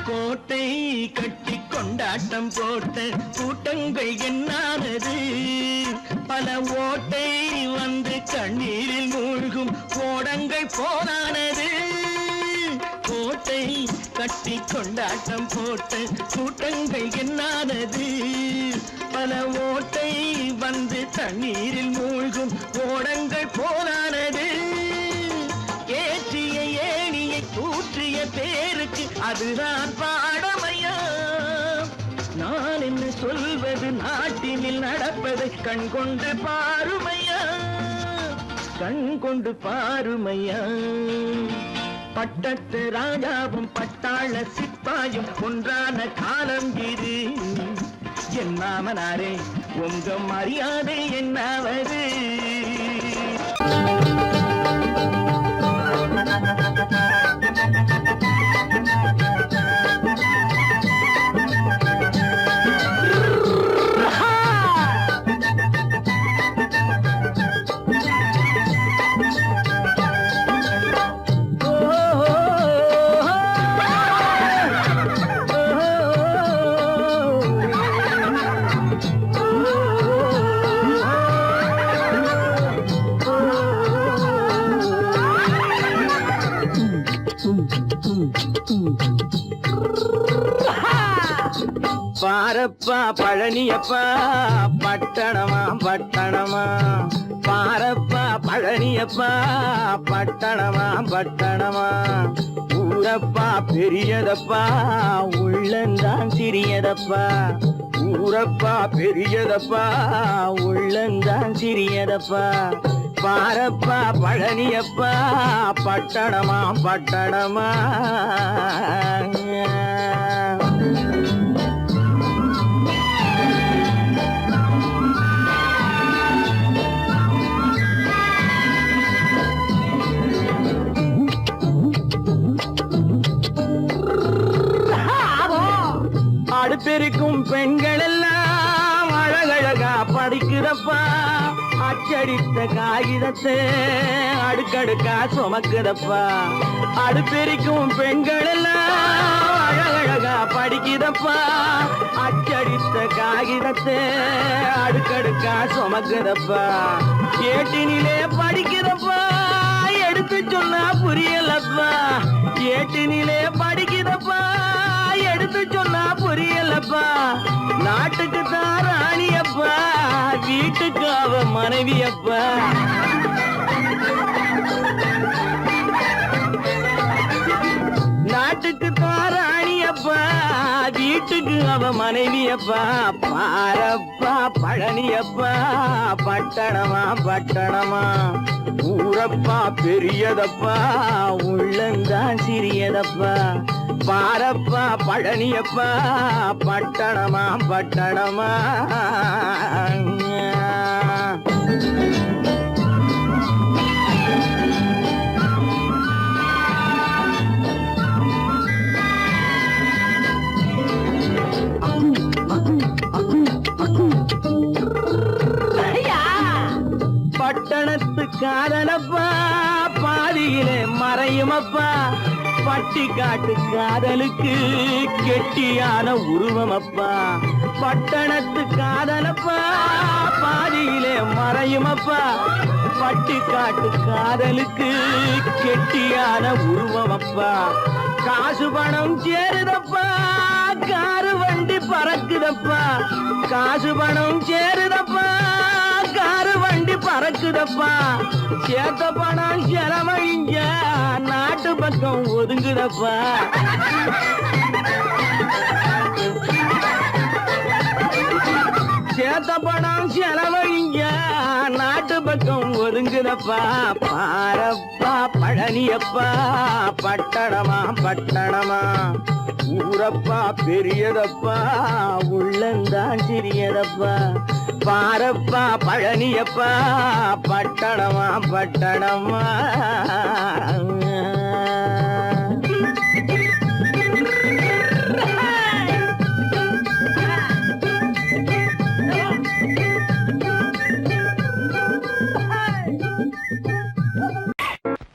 கோட்டை கட்டி கொண்டாட்டம் போட்ட கூட்டங்கள் என்னானது? பல ஓட்டை வந்து கண்ணீரில் மூழ்கும் ஓடங்கள் போனானது. கோட்டை கட்டி கொண்டாட்டம் போட்ட கூட்டங்கள் என்னானது? பல ஓட்டை வந்து தண்ணீரில் மூழ்கும் ஓடங்கள் போனானது. ஏற்றிய ஏணியை தூற்றிய பேருக்கு அதுதான் பாடமையா? நான் என்ன சொல்வது? நாட்டினில் நடப்பதை கண் கொண்டு பாருமையா, கண் கொண்டு பாருமையா. பட்டத்து ராஜாவும் பட்டாள சிப்பாயும் ஒன்றான காலம் இது. என் மாமனாரே உங்க மரியாதை என்னாவது? பாரப்பா பழனியப்பா பட்டணமா பட்டணமா, பாரப்பா பழனி பழனியப்பா பட்டணமா பட்டணமா ஊரப்பா பெரியதப்பா உள்ளந்தான் சிறியதப்பா ஊரப்பா பெரியதப்பா உள்ளந்தான் சிறியதப்பா பாரப்பா பழனியப்பா பட்டணமா பட்டணமா அடுப்பெருக்கும் பெண்கள் எல்லாம் அழகழகா படிக்கிறப்பா அச்சடித்த காகிதத்தை அடுக்கடுக்கா சுமக்குதப்பா அடுப்பெருக்கும் பெண்கள் எல்லாம் அழகழகா படிக்கிறப்பா அச்சடித்த காகிதத்தை அடுக்கடுக்கா சுமக்குதப்பா ஏட்டினிலே படிக்கிறப்பா எடுத்து சொன்னா புரியலப்பா ஏட்டினிலே படிக்கிறப்பா எடுத்து சொன்னா புரியலப்பா நாட்டுக்கு தான் ராணியப்பா வீட்டுக்கு அவ மனைவியப்பா நாட்டுக்கு தான் ராணியப்பா வீட்டுக்கு அவ மனைவியப்பா பாரப்பா பழனியப்பா பட்டணமா பட்டணமா ஊரப்பா பெரியதப்பா உள்ளந்தான் சிறியதப்பா பாரப்பா பழனியப்பா பட்டணமா பட்டணமா பட்டணத்து காதலப்பா பாதியிலே மறையுமப்பா பட்டி காட்டு காதலுக்கு கெட்டியான உருவமப்பா பட்டணத்து காதலப்பா பாதியிலே மறையுமப்பா பட்டி காட்டு காதலுக்கு கெட்டியான உருவமப்பா காசு பணம் சேருதப்பா காரு வண்டி பறக்குதப்பா காசு பணம் சேருதப்பா காரு வண்டி பறக்குதப்பா சேத்த பணம் செலவழிஞ்ச நாட்டு பக்கம் ஒதுங்குதப்பா சேத்த பணம் செலவழிஞ்ச நாட்டு பக்கம் ஒதுங்குதப்பா பாரப்பா பழனியப்பா பட்டணமா பட்டணமா ஊரப்பா பெரியதப்பா உள்ளந்தான் சிறியதப்பா பாரப்பா பழனியப்பா பட்டணமா பட்டணமா